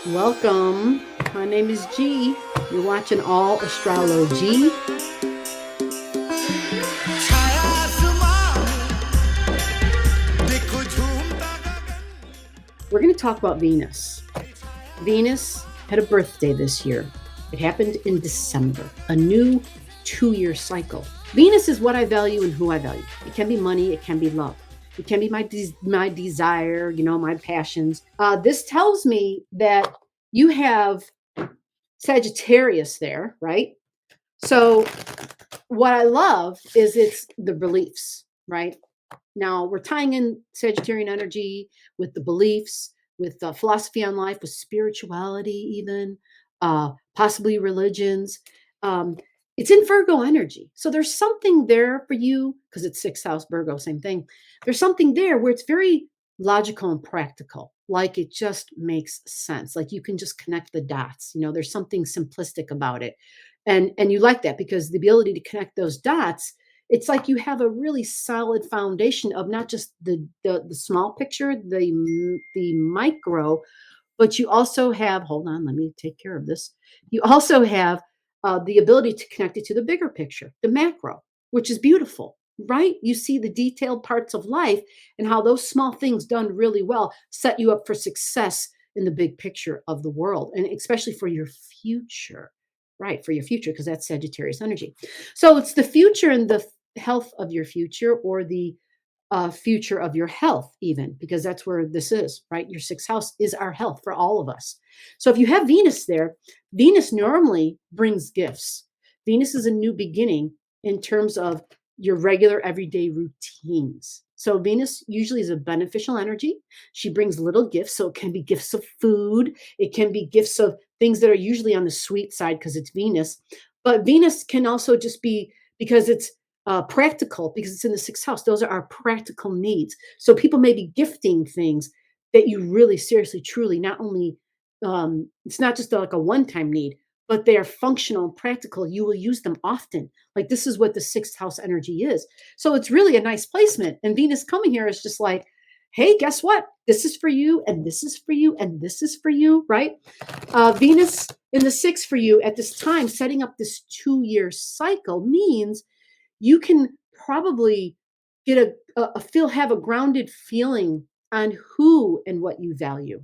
Welcome. My name is G. You're watching Allastrology. We're going to talk about Venus. Venus had a birthday this year. It happened in December, a new 2-year cycle. Venus is what I value and who I value. It can be money, it can be love. It can be my desire, my passions. This tells me that you have Sagittarius there, right? So what I love is it's the beliefs, right? Now we're tying in Sagittarian energy with the beliefs, with the philosophy on life, with spirituality, even possibly religions. It's in Virgo energy. So there's something there for you because it's sixth house Virgo, same thing. There's something there where it's very logical and practical. Like it just makes sense. Like you can just connect the dots. There's something simplistic about it. And you like that because the ability to connect those dots, it's like you have a really solid foundation of not just the small picture, the micro, but you also have, hold on, let me take care of this. You also have the ability to connect it to the bigger picture, the macro, which is beautiful, right? You see the detailed parts of life and how those small things done really well set you up for success in the big picture of the world, and especially for your future, right? For your future, because that's Sagittarius energy. So it's the future and the health of your future, or the future of your health, even because that's where this is, right? Your sixth house is our health for all of us. So if you have Venus there, Venus normally brings gifts. Venus is a new beginning in terms of your regular everyday routines. So Venus usually is a beneficial energy. She brings little gifts. So it can be gifts of food. It can be gifts of things that are usually on the sweet side because it's Venus. But Venus can also just be because it's practical, because it's in the sixth house. Those are our practical needs. So people may be gifting things that you really seriously, truly, not only, it's not just like a one-time need, but they are functional and practical. You will use them often. Like this is what the sixth house energy is. So it's really a nice placement. And Venus coming here is just like, hey, guess what? This is for you, and this is for you, and this is for you, right? Venus in the sixth for you at this time, setting up this 2-year cycle means you can probably get have a grounded feeling on who and what you value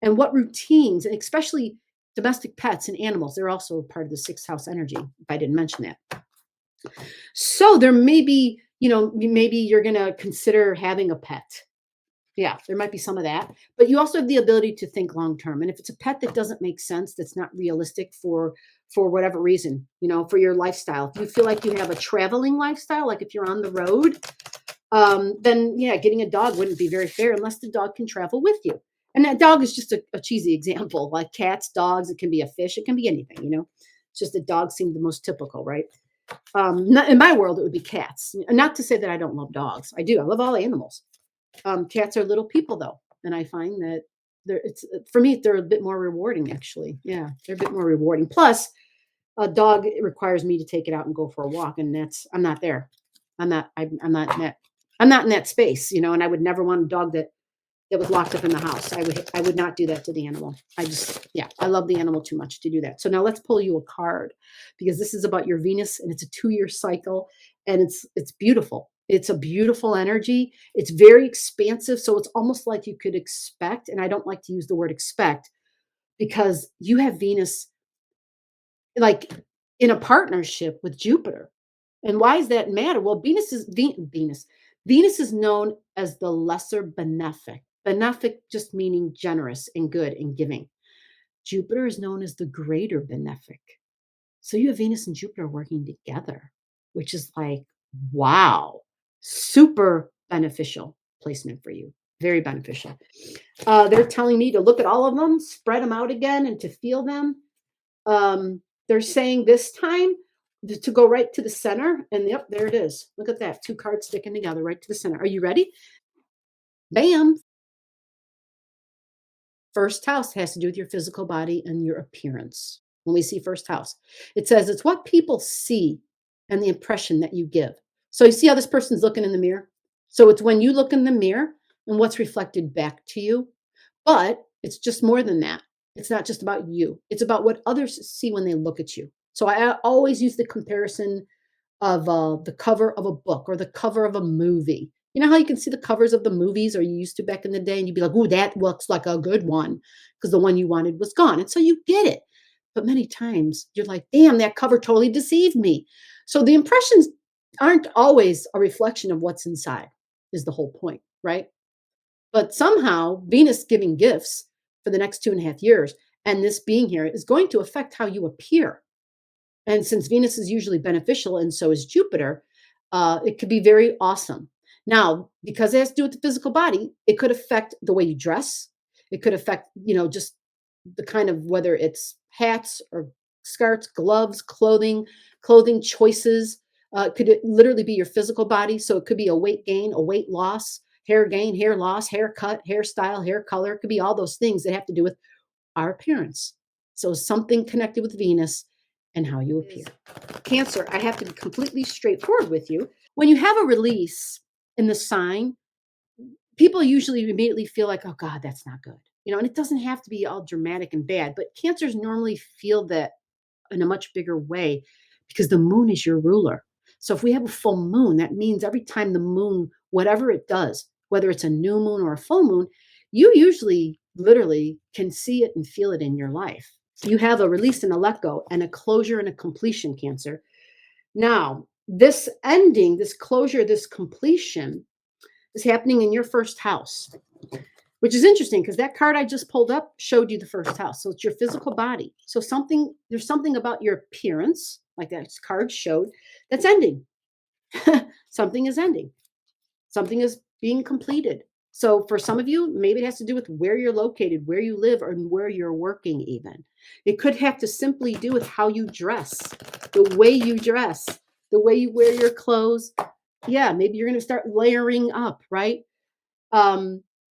and what routines, and especially domestic pets and animals. They're also part of the sixth house energy, if I didn't mention that. So there may be, maybe you're going to consider having a pet. Yeah, there might be some of that, but you also have the ability to think long term. And if it's a pet that doesn't make sense, that's not realistic for whatever reason, for your lifestyle. If you feel like you have a traveling lifestyle, like if you're on the road, then yeah, getting a dog wouldn't be very fair unless the dog can travel with you. And that dog is just a cheesy example, like cats, dogs. It can be a fish. It can be anything. It's just that dogs seem the most typical, right? Not, in my world, it would be cats. Not to say that I don't love dogs. I do. I love all animals. Cats are little people, though, and I find that for me they're a bit more rewarding. Actually, yeah, they're a bit more rewarding. Plus, a dog requires me to take it out and go for a walk, and I'm not there. I'm not in that space, and I would never want a dog that was locked up in the house. I would not do that to the animal. I love the animal too much to do that. So now let's pull you a card, because this is about your Venus, and it's a 2-year cycle, and it's beautiful. It's a beautiful energy. It's very expansive. So it's almost like you could expect, and I don't like to use the word expect because you have Venus like in a partnership with Jupiter. And why does that matter? Well, Venus is known as the lesser benefic. Benefic just meaning generous and good and giving. Jupiter is known as the greater benefic. So you have Venus and Jupiter working together, which is like, wow, super beneficial placement for you. Very beneficial. They're telling me to look at all of them, spread them out again, and to feel them. They're saying this time to go right to the center. And yep, there it is. Look at that. 2 cards sticking together right to the center. Are you ready? Bam. First house has to do with your physical body and your appearance. When we see first house, it says it's what people see and the impression that you give. So you see how this person's looking in the mirror? So it's when you look in the mirror and what's reflected back to you. But it's just more than that. It's not just about you. It's about what others see when they look at you. So I always use the comparison of the cover of a book or the cover of a movie. You know how you can see the covers of the movies, or you used to back in the day, and you'd be like, "Ooh, that looks like a good one," because the one you wanted was gone. And so you get it. But many times you're like, damn, that cover totally deceived me. So the impressions aren't always a reflection of what's inside, is the whole point, right? But somehow Venus giving gifts for the next 2.5 years, and this being here is going to affect how you appear. And since Venus is usually beneficial and so is Jupiter, it could be very awesome. Now, because it has to do with the physical body, it could affect the way you dress. It could affect, just the kind of whether it's hats or skirts, gloves, clothing choices. Could it literally be your physical body? So it could be a weight gain, a weight loss, hair gain, hair loss, haircut, hairstyle, hair color. It could be all those things that have to do with our appearance. So something connected with Venus and how you appear. Cancer, I have to be completely straightforward with you. When you have a release in the sign, people usually immediately feel like, oh God, that's not good. And it doesn't have to be all dramatic and bad, but cancers normally feel that in a much bigger way because the moon is your ruler. So if we have a full moon, that means every time the moon, whatever it does, whether it's a new moon or a full moon, you usually literally can see it and feel it in your life. You have a release and a let go and a closure and a completion, Cancer. Now, this ending, this closure, this completion is happening in your first house, which is interesting because that card I just pulled up showed you the first house. So it's your physical body. So there's something about your appearance, like that card showed, that's ending. Something is ending. Something is being completed. So for some of you, maybe it has to do with where you're located, where you live, or where you're working even. It could have to simply do with how you dress, the way you dress, the way you wear your clothes. Yeah, maybe you're going to start layering up, right?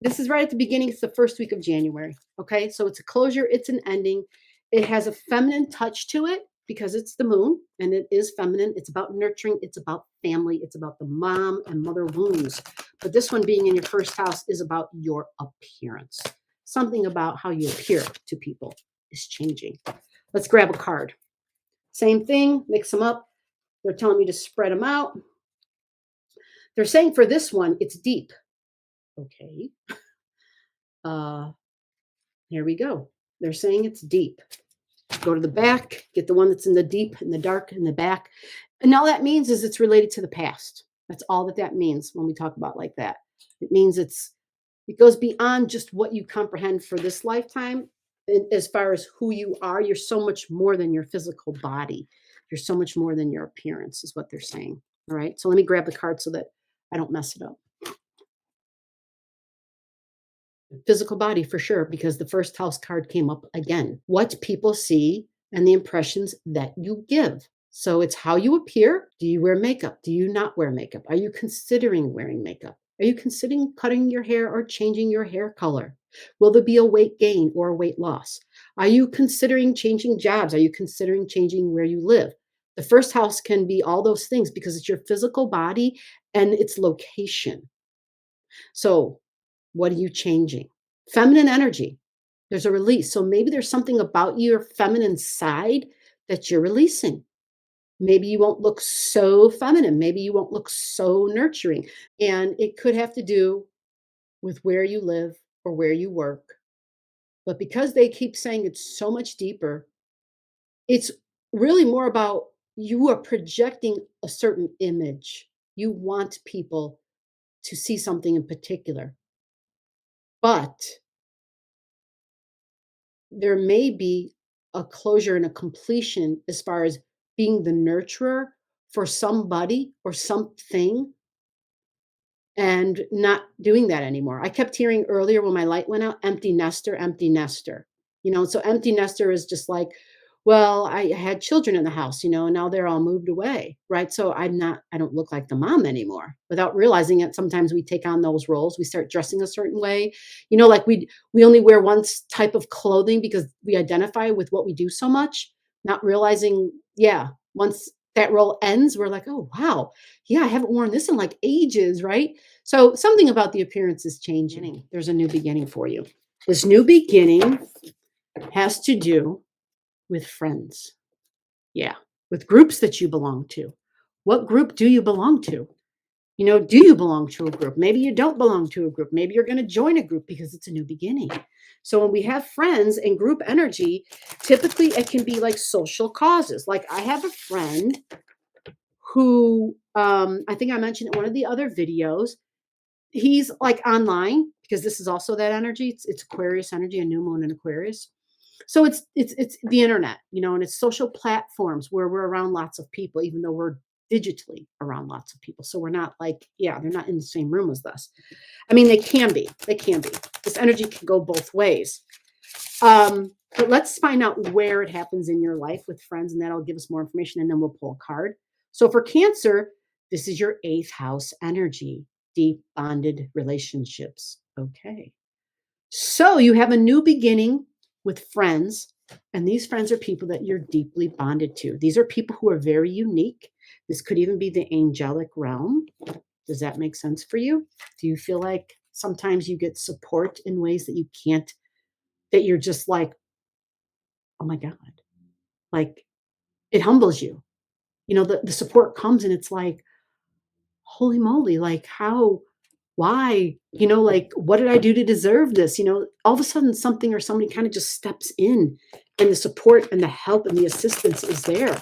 This is right at the beginning. It's the first week of January. Okay. So it's a closure. It's an ending. It has a feminine touch to it because it's the moon and it is feminine. It's about nurturing. It's about family. It's about the mom and mother wounds. But this one being in your first house is about your appearance. Something about how you appear to people is changing. Let's grab a card. Same thing, mix them up. They're telling me to spread them out. They're saying for this one, it's deep. Okay. Here we go. They're saying it's deep. Go to the back, get the one that's in the deep, in the dark, in the back. And all that means is it's related to the past. That's all that means when we talk about like that. It means it goes beyond just what you comprehend for this lifetime. As far as who you are, you're so much more than your physical body. You're so much more than your appearance is what they're saying. All right. So let me grab the card so that I don't mess it up. Physical body for sure, because the first house card came up again. What people see and the impressions that you give. So it's how you appear. Do you wear makeup? Do you not wear makeup? Are you considering wearing makeup? Are you considering cutting your hair or changing your hair color? Will there be a weight gain or a weight loss? Are you considering changing jobs? Are you considering changing where you live? The first house can be all those things because it's your physical body and its location. So what are you changing? Feminine energy. There's a release. So maybe there's something about your feminine side that you're releasing. Maybe you won't look so feminine. Maybe you won't look so nurturing. And it could have to do with where you live or where you work. But because they keep saying it's so much deeper, it's really more about you are projecting a certain image. You want people to see something in particular. But there may be a closure and a completion as far as being the nurturer for somebody or something and not doing that anymore. I kept hearing earlier when my light went out, empty nester, empty nester. So empty nester is just like, well, I had children in the house, and now they're all moved away, right? So I don't look like the mom anymore. Without realizing it, sometimes we take on those roles. We start dressing a certain way. Like we only wear one type of clothing because we identify with what we do so much, not realizing, once that role ends, we're like, oh, wow. Yeah, I haven't worn this in like ages, right? So something about the appearance is changing. There's a new beginning for you. This new beginning has to do with friends. Yeah, with groups that you belong to. What group do you belong to? Do you belong to a group? Maybe you don't belong to a group. Maybe you're going to join a group because it's a new beginning. So when we have friends and group energy, typically it can be like social causes. Like I have a friend who I think I mentioned in one of the other videos. He's like online because this is also that energy. It's Aquarius energy, a new moon in Aquarius. So it's the internet, and it's social platforms where we're around lots of people, even though we're digitally around lots of people. So we're not like, yeah, they're not in the same room as us. I mean, they can be. They can be. This energy can go both ways. But let's find out where it happens in your life with friends, and that'll give us more information, and then we'll pull a card. So for Cancer, this is your eighth house energy, deep bonded relationships. Okay. So you have a new beginning with friends, and these friends are people that you're deeply bonded to. These are people who are very unique. This could even be the angelic realm. Does that make sense for you? Do you feel like sometimes you get support in ways that you can't, that you're just like, oh my God, like it humbles you? The support comes and it's like, holy moly, like how, why, like what did I do to deserve this? All of a sudden something or somebody kind of just steps in, and the support and the help and the assistance is there.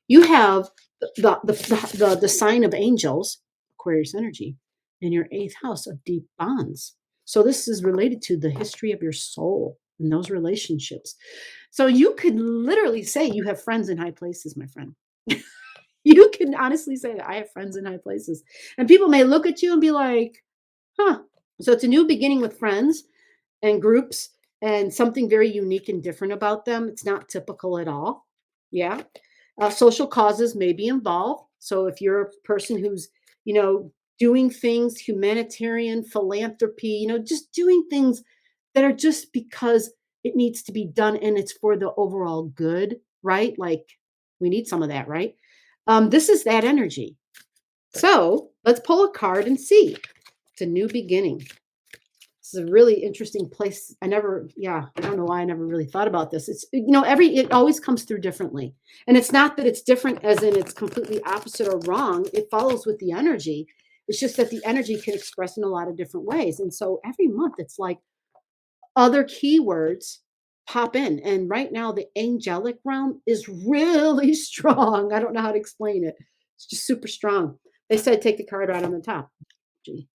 You have the sign of angels, Aquarius energy, in your eighth house of deep bonds. So this is related to the history of your soul and those relationships. So you could literally say you have friends in high places, my friend. You can honestly say that I have friends in high places. And people may look at you and be like, huh. So it's a new beginning with friends and groups, and something very unique and different about them. It's not typical at all. Yeah. Social causes may be involved. So if you're a person who's, doing things, humanitarian philanthropy, just doing things that are just because it needs to be done and it's for the overall good, right? Like we need some of that, right? This is that energy. So let's pull a card and see. It's a new beginning. This is a really interesting place. I don't know why I never really thought about this. It's, it always comes through differently. And it's not that it's different as in it's completely opposite or wrong. It follows with the energy. It's just that the energy can express in a lot of different ways. And so every month it's like other keywords pop in. And right now the angelic realm is really strong. I don't know how to explain it. It's just super strong. They said take the card right on the top. Gee.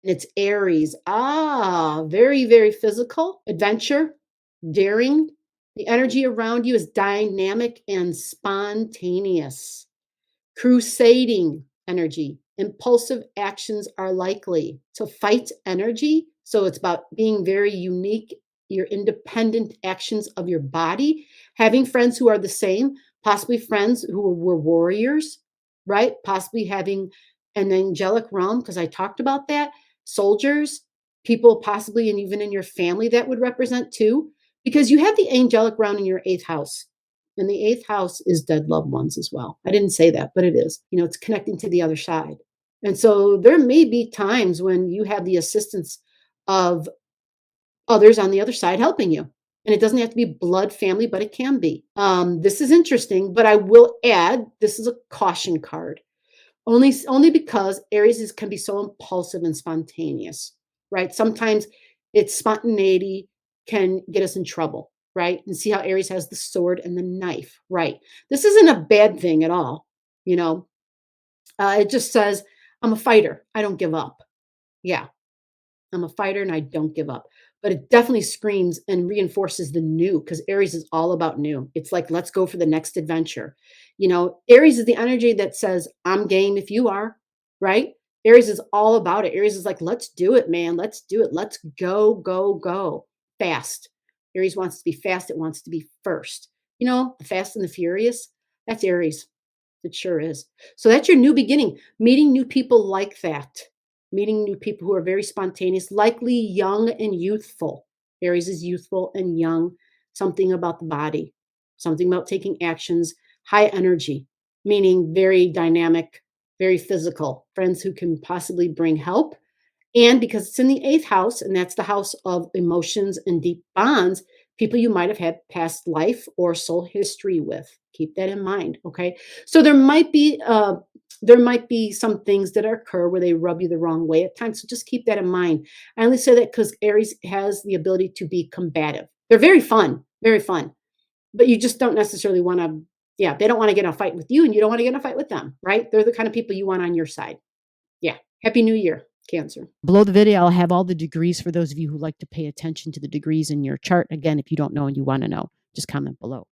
And it's Aries. Ah, very, very physical, adventure, daring. The energy around you is dynamic and spontaneous. Crusading energy. Impulsive actions are likely. So fight energy. So it's about being very unique, your independent actions of your body, having friends who are the same, possibly friends who were warriors, right? Possibly having an angelic realm, because I talked about that. Soldiers, people possibly, and even in your family that would represent too, because you have the angelic realm in your eighth house. And the eighth house is dead loved ones as well. I didn't say that, but it is. It's connecting to the other side. And so there may be times when you have the assistance of others on the other side helping you. And it doesn't have to be blood family, but it can be. This is interesting, but I will add, this is a caution card. Only because Aries can be so impulsive and spontaneous, right? Sometimes its spontaneity can get us in trouble, right? And see how Aries has the sword and the knife, right? This isn't a bad thing at all, you know. It just says, I'm a fighter. I don't give up. Yeah, I'm a fighter and I don't give up. But it definitely screams and reinforces the new, because Aries is all about new. It's like, let's go for the next adventure. Aries is the energy that says, I'm game if you are, right? Aries is all about it. Aries is like, let's do it, man. Let's do it. Let's go, go, go fast. Aries wants to be fast. It wants to be first. The Fast and the Furious, that's Aries. It sure is. So that's your new beginning, meeting new people like that. Meeting new people who are very spontaneous, likely young and youthful. Aries is youthful and young. Something about the body, something about taking actions, high energy, meaning very dynamic, very physical. Friends who can possibly bring help And because it's in the eighth house, and that's the house of emotions and deep bonds, people you might have had past life or soul history with. Keep that in mind. Okay. So there might be some things that occur where they rub you the wrong way at times. So just keep that in mind. I only say that because Aries has the ability to be combative. They're very fun, but you just don't necessarily want to, yeah, they don't want to get in a fight with you and you don't want to get in a fight with them, right? They're the kind of people you want on your side. Yeah. Happy New Year, Cancer. Below the video, I'll have all the degrees for those of you who like to pay attention to the degrees in your chart. Again, if you don't know and you want to know, just comment below.